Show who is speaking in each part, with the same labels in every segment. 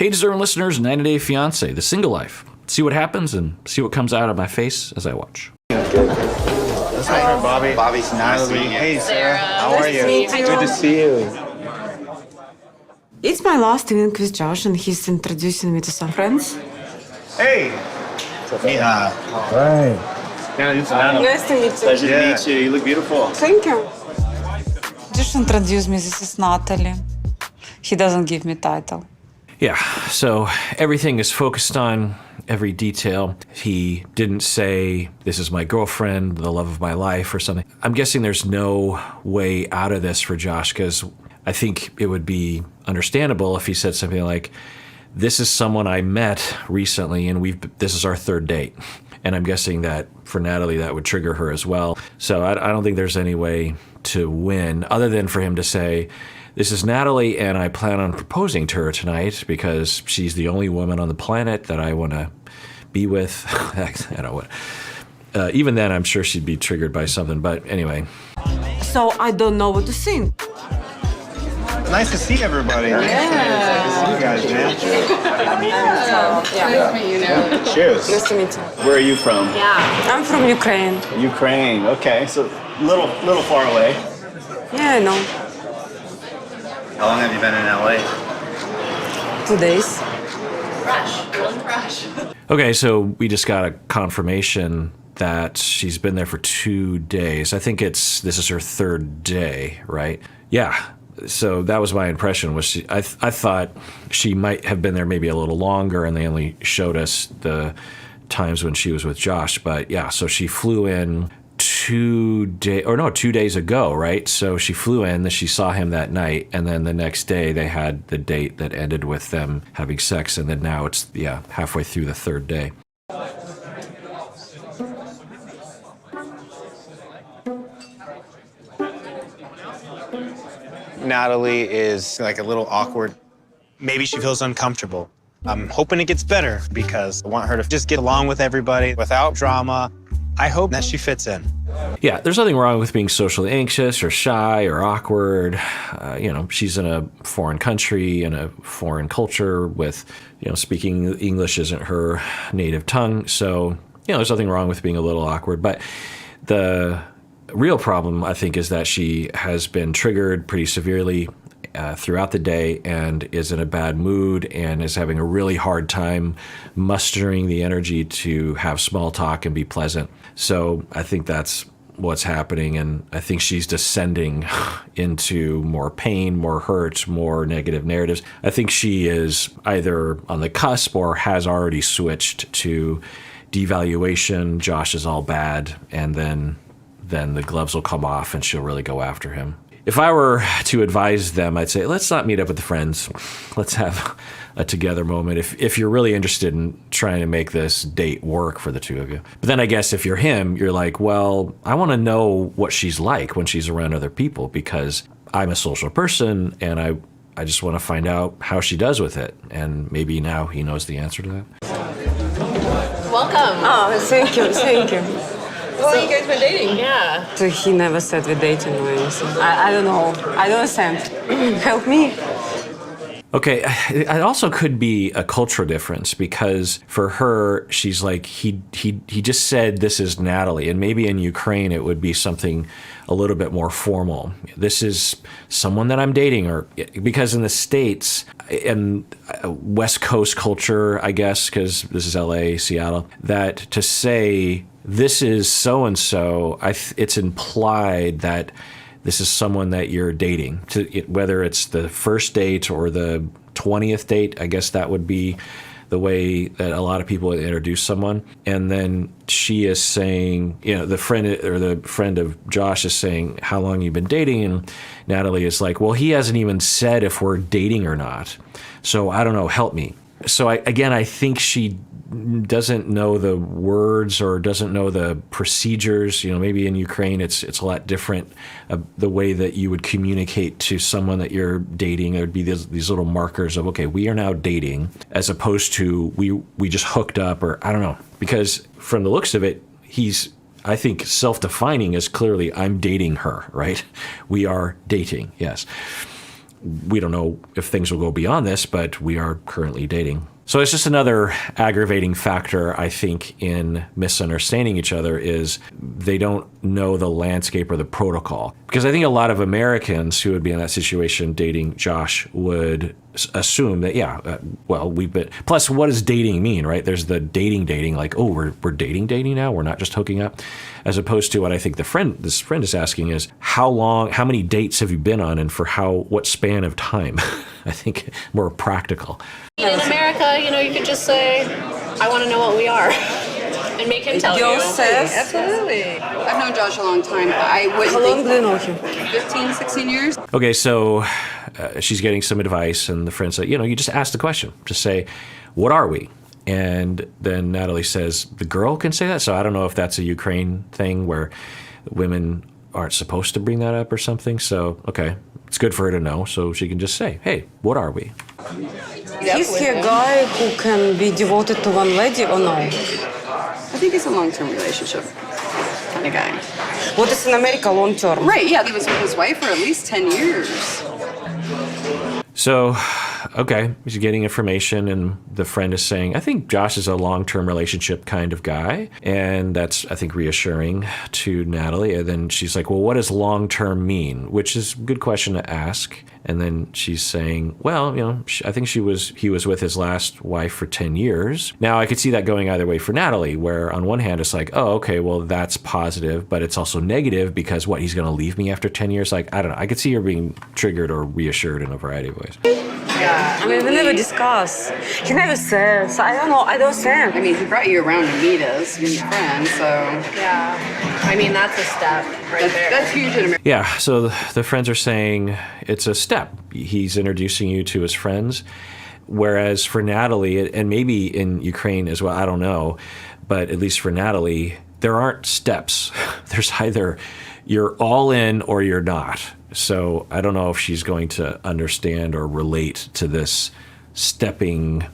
Speaker 1: Hey, deserving listeners, 90 Day Fiancé, The Single Life. See what happens and see what comes out of my face as I watch.
Speaker 2: That's my friend Bobby.
Speaker 3: Bobby's
Speaker 2: Natalie. Hey, Sarah. How are you?
Speaker 4: Nice to meet you.
Speaker 2: Good to see you.
Speaker 4: It's my last week with Josh, and he's introducing me to some friends.
Speaker 2: Hey. Yeah.
Speaker 3: Right.
Speaker 2: Yeah, it's Natalie.
Speaker 4: Nice to meet you.
Speaker 2: Pleasure to meet you. You look beautiful.
Speaker 4: Thank you.
Speaker 5: Josh introduced me. This is Natalie. He doesn't give me title.
Speaker 1: Yeah, so everything is focused on every detail. He didn't say, this is my girlfriend, the love of my life, or something. I'm guessing there's no way out of this for Josh, because I think it would be understandable if he said something like, this is someone I met recently, and this is our third date. And I'm guessing that for Natalie, that would trigger her as well. So I don't think there's any way to win other than for him to say, this is Natalie, and I plan on proposing to her tonight because she's the only woman on the planet that I want to be with. I don't know. Even then, I'm sure she'd be triggered by something. But anyway.
Speaker 4: So I don't know what to think.
Speaker 2: Nice to see everybody.
Speaker 4: Yeah.
Speaker 2: Nice to see you guys, man.
Speaker 4: Nice to meet you, Natalie.
Speaker 2: Cheers.
Speaker 4: Nice to meet you.
Speaker 2: Where are you from?
Speaker 4: I'm from Ukraine.
Speaker 2: Ukraine. Okay, so little far away.
Speaker 4: Yeah, I know.
Speaker 3: How long have you been in LA?
Speaker 4: 2 days.
Speaker 1: Okay, so we just got a confirmation that she's been there for 2 days. I think this is her third day, right? Yeah. So that was my impression. I thought she might have been there maybe a little longer, and they only showed us the times when she was with Josh. But yeah, so she flew in 2 days ago, right? So she flew in, she saw him that night, and then the next day they had the date that ended with them having sex, and then now it's halfway through the third day.
Speaker 2: Natalie is like a little awkward. Maybe she feels uncomfortable. I'm hoping it gets better because I want her to just get along with everybody without drama. I hope that she fits in.
Speaker 1: Yeah, there's nothing wrong with being socially anxious or shy or awkward. She's in a foreign country, in a foreign culture with, speaking English isn't her native tongue. So, there's nothing wrong with being a little awkward. But the real problem, I think, is that she has been triggered pretty severely throughout the day and is in a bad mood and is having a really hard time mustering the energy to have small talk and be pleasant. So I think that's what's happening, and I think she's descending into more pain, more hurt, more negative narratives. I think she is either on the cusp or has already switched to devaluation. Josh is all bad, and then the gloves will come off and she'll really go after him. If I were to advise them, I'd say, let's not meet up with the friends. Let's have a together moment if you're really interested in trying to make this date work for the two of you. But then I guess if you're him, you're like, well, I want to know what she's like when she's around other people because I'm a social person and I just want to find out how she does with it. And maybe now he knows the answer to that.
Speaker 6: Welcome.
Speaker 4: Oh, thank you.
Speaker 6: How long you guys been dating? Yeah.
Speaker 4: So he never said we're dating or anything. I don't know. I don't understand. Help me.
Speaker 1: Okay, it also could be a cultural difference because for her, she's like, he just said this is Natalie, and maybe in Ukraine it would be something a little bit more formal. This is someone that I'm dating, or because in the States and West Coast culture, I guess, because this is LA, Seattle, that to say this is so-and-so, it's implied that this is someone that you're dating, whether it's the first date or the 20th date. I guess that would be the way that a lot of people would introduce someone. And then she is saying, the friend of Josh is saying, how long you've been dating? And Natalie is like, well, he hasn't even said if we're dating or not. So I don't know, help me. So I think she doesn't know the words or doesn't know the procedures. Maybe in Ukraine it's a lot different, the way that you would communicate to someone that you're dating. There'd be these little markers of, okay, we are now dating, as opposed to we just hooked up, or I don't know. Because from the looks of it, he's, I think, self-defining as clearly I'm dating her, right? We are dating, yes. we don't know if things will go beyond this, but we are currently dating. So it's just another aggravating factor, I think, in misunderstanding each other is they don't know the landscape or the protocol. Because I think a lot of Americans who would be in that situation dating Josh would assume that, well, we've been, plus what does dating mean, right? There's the dating, like, oh, we're dating now, we're not just hooking up, as opposed to what I think this friend is asking is, how many dates have you been on and for what span of time? I think more practical.
Speaker 6: In America, you could just say, I want to know what we are. And make him tell you.
Speaker 5: Says,
Speaker 6: Absolutely.
Speaker 7: I've known Josh a long time. I wouldn't
Speaker 4: How long
Speaker 7: think
Speaker 4: do you know him?
Speaker 7: 15, 16 years.
Speaker 1: Okay, so she's getting some advice, and the friend said, you just ask the question. Just say, what are we? And then Natalie says, the girl can say that? So I don't know if that's a Ukraine thing where women aren't supposed to bring that up or something. So, okay, it's good for her to know. So she can just say, hey, what are we?
Speaker 4: Is he a guy who can be devoted to one lady or no?
Speaker 7: I think it's a long-term relationship kind of guy.
Speaker 4: What is in America long term?
Speaker 7: Right, yeah, he was with his wife for at least 10 years.
Speaker 1: So, okay, he's getting information, and the friend is saying, I think Josh is a long-term relationship kind of guy. And that's, I think, reassuring to Natalie. And then she's like, well, what does long-term mean? Which is a good question to ask. And then she's saying, well, I think he was with his last wife for 10 years. Now, I could see that going either way for Natalie, where on one hand, it's like, oh, okay, well, that's positive, but it's also negative because he's going to leave me after 10 years? Like, I don't know. I could see her being triggered or reassured in a variety of ways.
Speaker 6: Yeah.
Speaker 4: I mean, we never discuss. He never says. I don't know. I don't understand.
Speaker 7: I mean, he brought you around to meet us, be his friend, so
Speaker 6: Yeah. I mean, that's a step right there.
Speaker 7: that's huge in America.
Speaker 1: Yeah, so the friends are saying it's a step. He's introducing you to his friends. Whereas for Natalie, and maybe in Ukraine as well, I don't know, but at least for Natalie, there aren't steps. There's either you're all in or you're not. So I don't know if she's going to understand or relate to this stepping,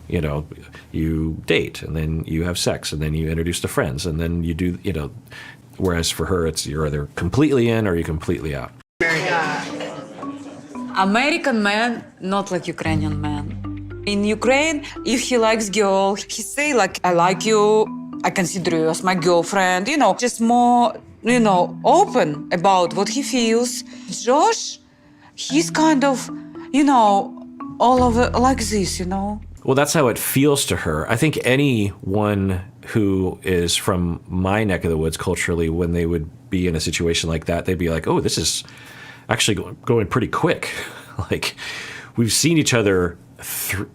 Speaker 1: you date and then you have sex and then you introduce to friends and then you do, whereas for her, it's you're either completely in or you're completely out.
Speaker 5: American man, not like Ukrainian man. In Ukraine, if he likes girl, he say like, I like you, I consider you as my girlfriend, just more, open about what he feels. Josh, he's kind of, all over like this,
Speaker 1: Well, that's how it feels to her. I think anyone who is from my neck of the woods culturally, when they would be in a situation like that, they'd be like, oh, this is actually going pretty quick. Like, we've seen each other,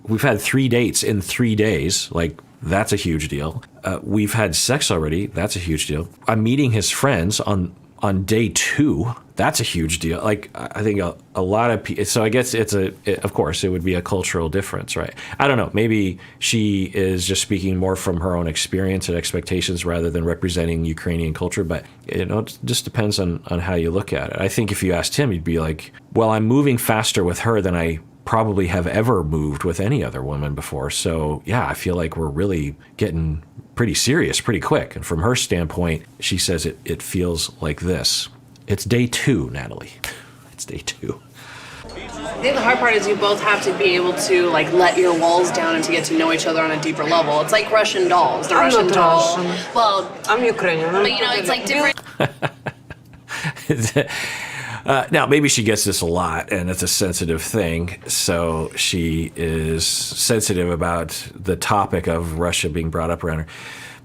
Speaker 1: we've had 3 dates in 3 days. Like, that's a huge deal. We've had sex already. That's a huge deal. I'm meeting his friends on day 2. That's a huge deal. Like, I think a lot of people, so I guess of course, it would be a cultural difference, right? I don't know. Maybe she is just speaking more from her own experience and expectations rather than representing Ukrainian culture. But, it just depends on how you look at it. I think if you asked him, he'd be like, well, I'm moving faster with her than I probably have ever moved with any other woman before. So, yeah, I feel like we're really getting pretty serious pretty quick. And from her standpoint, she says it feels like this. It's day 2, Natalie. It's day 2.
Speaker 6: I think the hard part is you both have to be able to let your walls down and to get to know each other on a deeper level. It's like Russian dolls. The
Speaker 4: I'm
Speaker 6: Russian
Speaker 4: not
Speaker 6: doll.
Speaker 4: Russian.
Speaker 6: Well,
Speaker 4: I'm Ukrainian.
Speaker 6: but it's like different.
Speaker 1: Now, maybe she gets this a lot, and it's a sensitive thing, so she is sensitive about the topic of Russia being brought up around her.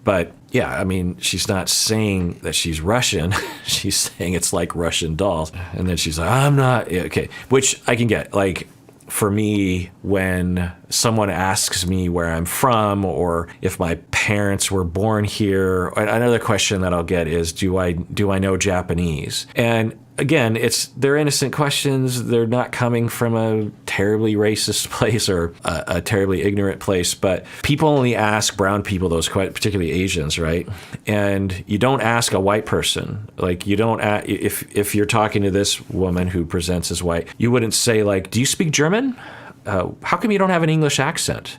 Speaker 1: But, yeah, I mean, she's not saying that she's Russian. She's saying it's like Russian dolls. And then she's like, I'm not. Yeah, okay, which I can get. Like, for me, when someone asks me where I'm from or if my parents were born here, another question that I'll get is, do I know Japanese? And again, they're innocent questions. They're not coming from a terribly racist place or a terribly ignorant place, but people only ask brown people those questions, particularly Asians, right? And you don't ask a white person. Like, you don't if you're talking to this woman who presents as white, you wouldn't say like, do you speak German? How come you don't have an English accent?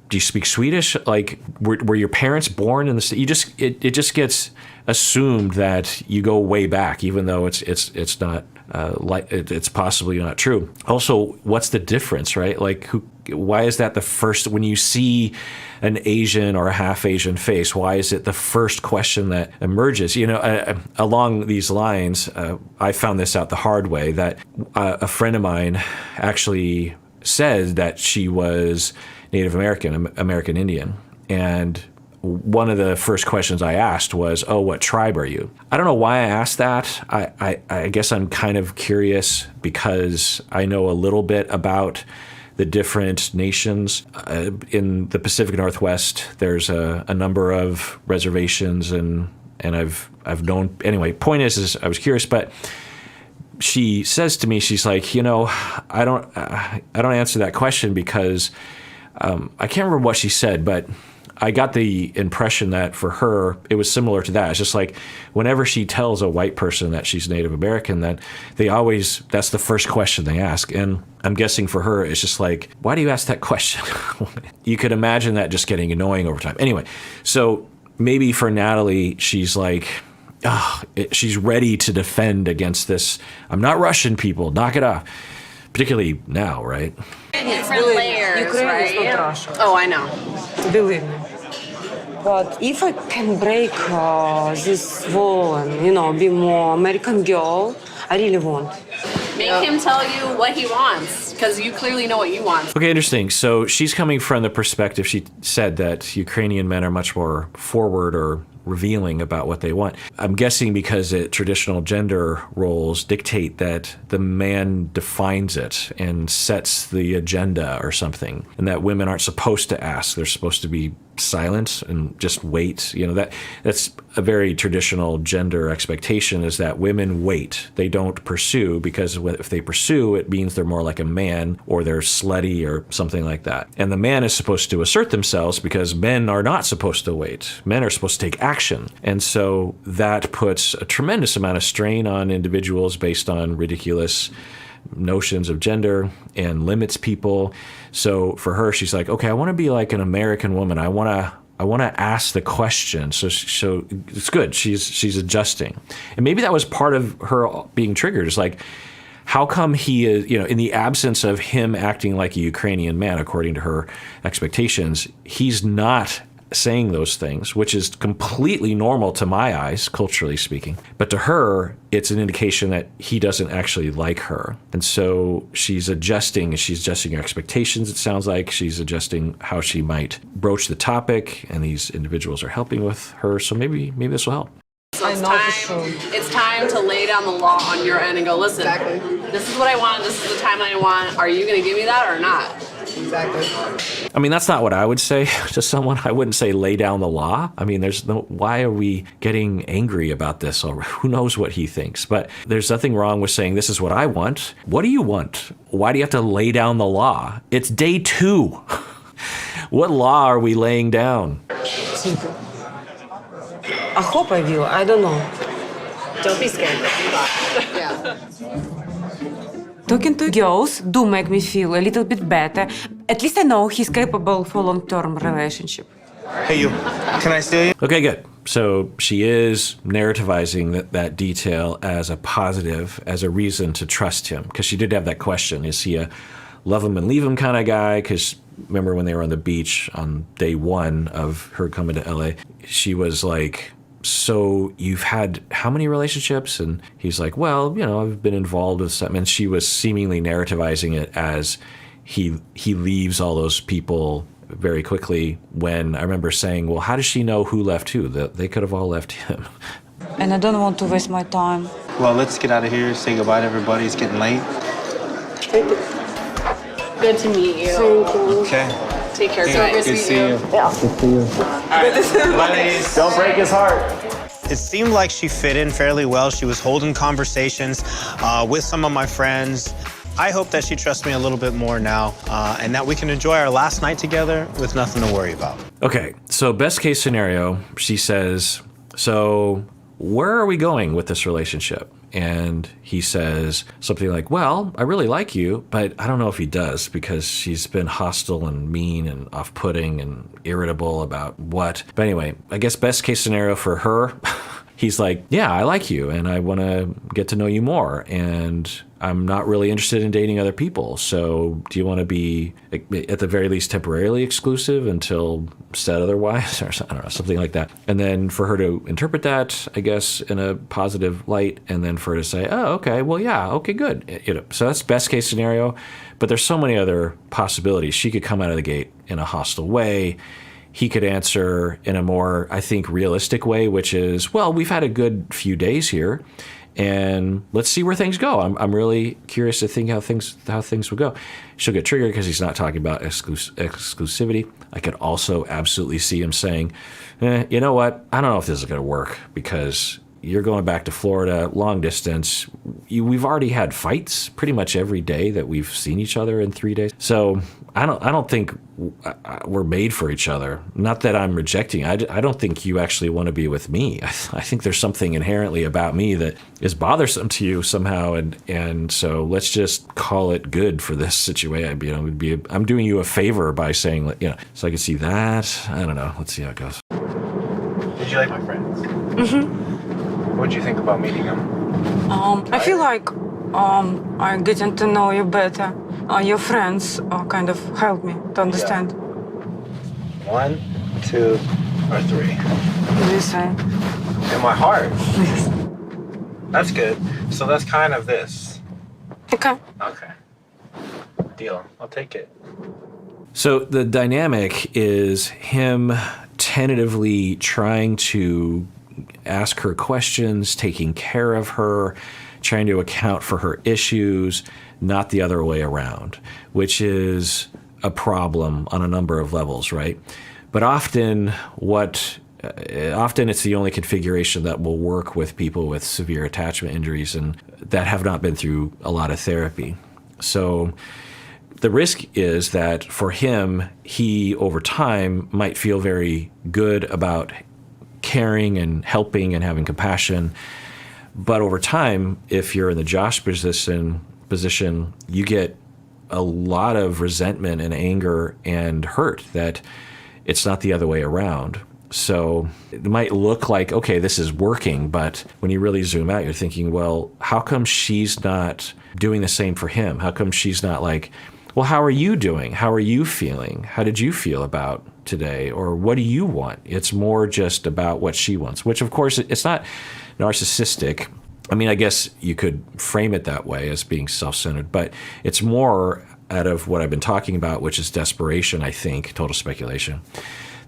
Speaker 1: Do you speak Swedish? Like, were your parents born in the state? It just gets assumed that you go way back, even though it's not it's possibly not true. Also, what's the difference, right? Like, why is that the first, when you see an Asian or a half Asian face, why is it the first question that emerges? Along these lines, I found this out the hard way, that a friend of mine actually said that she was Native American Indian. And one of the first questions I asked was, oh, what tribe are you? I don't know why I asked that. I guess I'm kind of curious because I know a little bit about the different nations. In the Pacific Northwest, there's a number of reservations, and I've known, anyway, point is I was curious, but she says to me, she's like, I don't answer that question because I can't remember what she said, but I got the impression that for her, it was similar to that. It's just like whenever she tells a white person that she's Native American, that that's the first question they ask. And I'm guessing for her, it's just like, why do you ask that question? You could imagine that just getting annoying over time. Anyway, so maybe for Natalie, she's like, she's ready to defend against this. I'm not Russian, people, knock it off. Particularly now, right?
Speaker 6: Different layers,
Speaker 4: Ukraine
Speaker 6: right?
Speaker 4: is not Russia.
Speaker 6: Oh, I know.
Speaker 4: Believe me. But if I can break this wall and, be more American girl, I really want.
Speaker 6: Make him tell you what he wants, because you clearly know what you want.
Speaker 1: Okay, interesting. So she's coming from the perspective, she said that Ukrainian men are much more forward or revealing about what they want. I'm guessing because traditional gender roles dictate that the man defines it and sets the agenda or something, and that women aren't supposed to ask. They're supposed to be silent and just wait. That's a very traditional gender expectation, is that women wait. They don't pursue, because if they pursue, it means they're more like a man or they're slutty or something like that. And the man is supposed to assert themselves, because men are not supposed to wait. Men are supposed to take action. And so that puts a tremendous amount of strain on individuals based on ridiculous notions of gender and limits people. So for her, she's like, okay, I want to be like an American woman. I want to ask the question. So it's good. She's adjusting. And maybe that was part of her being triggered. It's like, how come he is, in the absence of him acting like a Ukrainian man, according to her expectations, he's not saying those things, which is completely normal to my eyes, culturally speaking. But to her, it's an indication that he doesn't actually like her. And so she's adjusting her expectations. It sounds like she's adjusting how she might broach the topic, and these individuals are helping with her. So maybe this will help.
Speaker 6: So it's time to lay down the law on your end and go, listen, this is what I want, this is the timeline I want. Are you going to give me that or not?
Speaker 7: Exactly.
Speaker 1: I mean, that's not what I would say to someone. I wouldn't say lay down the law. I mean, why are we getting angry about this? Or who knows what he thinks? But there's nothing wrong with saying, this is what I want. What do you want? Why do you have to lay down the law? It's day 2. What law are we laying down?
Speaker 4: I hope I will. I don't know.
Speaker 6: Don't be scared.
Speaker 7: Yeah.
Speaker 4: Talking to girls do make me feel a little bit better. At least I know he's capable for long-term relationship.
Speaker 2: Hey, you. Can I steal you?
Speaker 1: Okay, good. So she is narrativizing that detail as a positive, as a reason to trust him. Because she did have that question. Is he a love him and leave him kind of guy? Because remember when they were on the beach on day 1 of her coming to LA, she was like, so you've had how many relationships? And he's like, well, I've been involved with something. And she was seemingly narrativizing it as he leaves all those people very quickly, when I remember saying, well, how does she know who left who? They could have all left him.
Speaker 5: And I don't want to waste my time.
Speaker 2: Well, let's get out of here, say goodbye to everybody. It's getting late.
Speaker 6: Good to meet you.
Speaker 2: Okay.
Speaker 6: Take care,
Speaker 2: Good
Speaker 6: guys.
Speaker 2: to see you. Yeah. Good to see you. Bye, ladies. Don't break his heart. It seemed like she fit in fairly well. She was holding conversations with some of my friends. I hope that she trusts me a little bit more now, and that we can enjoy our last night together with nothing to worry about.
Speaker 1: Okay, so best case scenario, she says, so where are we going with this relationship? And he says something like, well, I really like you, but I don't know if he does, because she's been hostile and mean and off-putting and irritable about what. But anyway, I guess best case scenario for her, he's like, yeah, I like you and I want to get to know you more. And I'm not really interested in dating other people. So do you want to be, at the very least, temporarily exclusive until said otherwise? Or I don't know, something like that. And then for her to interpret that, I guess, in a positive light. And then for her to say, oh, okay, well, yeah, okay, good. So that's best case scenario. But there's so many other possibilities. She could come out of the gate in a hostile way. He could answer in a more, I think, realistic way, which is, well, we've had a good few days here, and let's see where things go. I'm really curious to think how things would go. She'll get triggered because he's not talking about exclusivity. I could also absolutely see him saying, you know what? I don't know if this is going to work because you're going back to Florida, long distance. We've already had fights pretty much every day that we've seen each other in 3 days. So I don't think we're made for each other. Not that I'm rejecting. I don't think you actually want to be with me. I think there's something inherently about me that is bothersome to you somehow, and so let's just call it good for this situation. I'm doing you a favor by saying, So I can see that. I don't know. Let's see how it goes.
Speaker 2: Did you like my friends? Mm-hmm. What did you think about meeting them?
Speaker 4: I feel like I'm getting to know you better. Your friends kind of help me to understand.
Speaker 2: 1, 2, or 3.
Speaker 4: This way.
Speaker 2: In my heart. That's good. So that's kind of this.
Speaker 4: Okay.
Speaker 2: Okay. Deal. I'll take it.
Speaker 1: So the dynamic is him tentatively trying to ask her questions, taking care of her, trying to account for her issues, not the other way around, which is a problem on a number of levels, right? But often it's the only configuration that will work with people with severe attachment injuries and that have not been through a lot of therapy. So the risk is that for him, he over time might feel very good about caring and helping and having compassion. But over time, if you're in the Josh position, you get a lot of resentment and anger and hurt that it's not the other way around. So it might look like, okay, this is working, but when you really zoom out, you're thinking, well, how come she's not doing the same for him? How come she's not like, well, how are you doing? How are you feeling? How did you feel about today? Or what do you want? It's more just about what she wants, which of course it's not narcissistic. I mean, I guess you could frame it that way as being self-centered, but it's more out of what I've been talking about, which is desperation, I think, total speculation,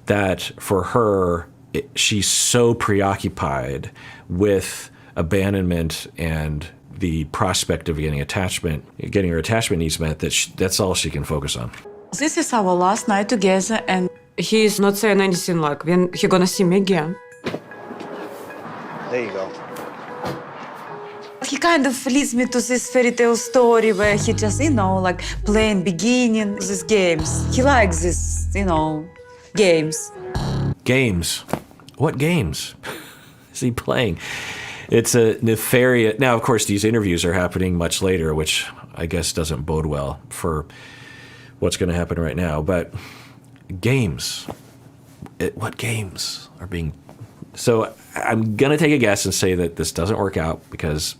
Speaker 1: that for her, she's so preoccupied with abandonment and the prospect of getting her attachment needs met, that's all she can focus on.
Speaker 5: This is our last night together, and
Speaker 4: He's not saying anything like when he gonna see me again.
Speaker 2: There you go.
Speaker 5: he kind of leads me to this fairy tale story where he just, like playing beginning these games. He likes this, games.
Speaker 1: Games? What games is he playing? It's a nefarious... Now, of course, these interviews are happening much later, which I guess doesn't bode well for what's going to happen right now. But games. What games are being... So I'm going to take a guess and say that this doesn't work out because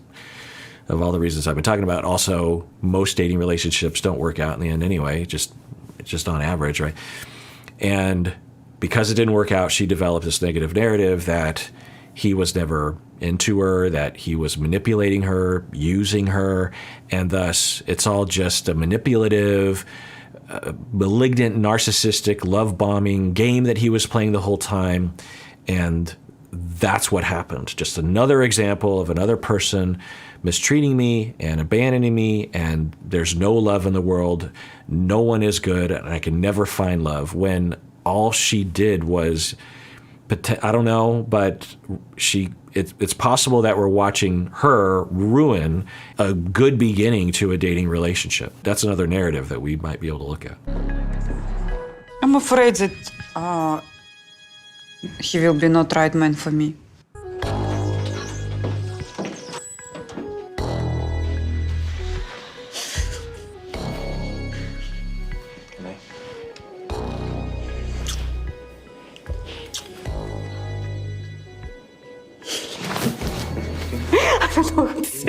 Speaker 1: of all the reasons I've been talking about. Also, most dating relationships don't work out in the end anyway, just on average, right? And because it didn't work out, she developed this negative narrative that he was never into her, that he was manipulating her, using her, and thus it's all just a manipulative, malignant, narcissistic, love-bombing game that he was playing the whole time. And that's what happened. Just another example of another person mistreating me and abandoning me, and there's no love in the world. No one is good, and I can never find love. When all she did was, I don't know, but it's possible that we're watching her ruin a good beginning to a dating relationship. That's another narrative that we might be able to look at.
Speaker 5: I'm afraid that he will be not right man for me.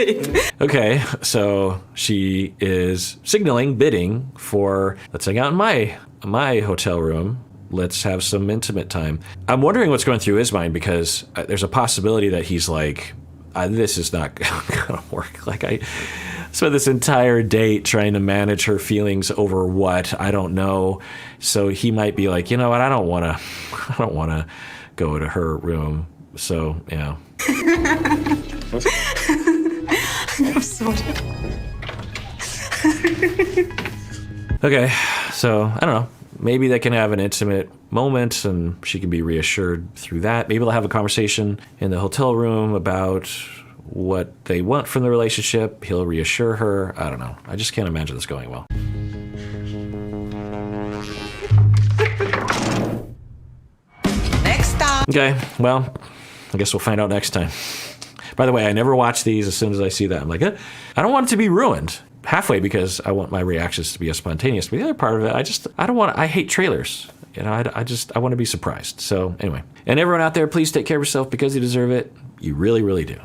Speaker 4: date.
Speaker 1: Okay, so she is signaling, bidding for, let's hang out in my hotel room. Let's have some intimate time. I'm wondering what's going through his mind, because there's a possibility that he's like, this is not gonna work. Like, I spent this entire date trying to manage her feelings over what, I don't know. So he might be like, you know what, I don't wanna go to her room. So, yeah.
Speaker 4: I'm sorry.
Speaker 1: Okay, so I don't know. Maybe they can have an intimate moment and she can be reassured through that. Maybe they'll have a conversation in the hotel room about what they want from the relationship. He'll reassure her. I don't know. I just can't imagine this going well.
Speaker 5: Next time.
Speaker 1: Okay, well, I guess we'll find out next time. By the way, I never watch these. As soon as I see that, I'm like, I don't want it to be ruined. Halfway, because I want my reactions to be as spontaneous. But the other part of it, I hate trailers. You know, I want to be surprised. So anyway, and everyone out there, please take care of yourself because you deserve it. You really, really do.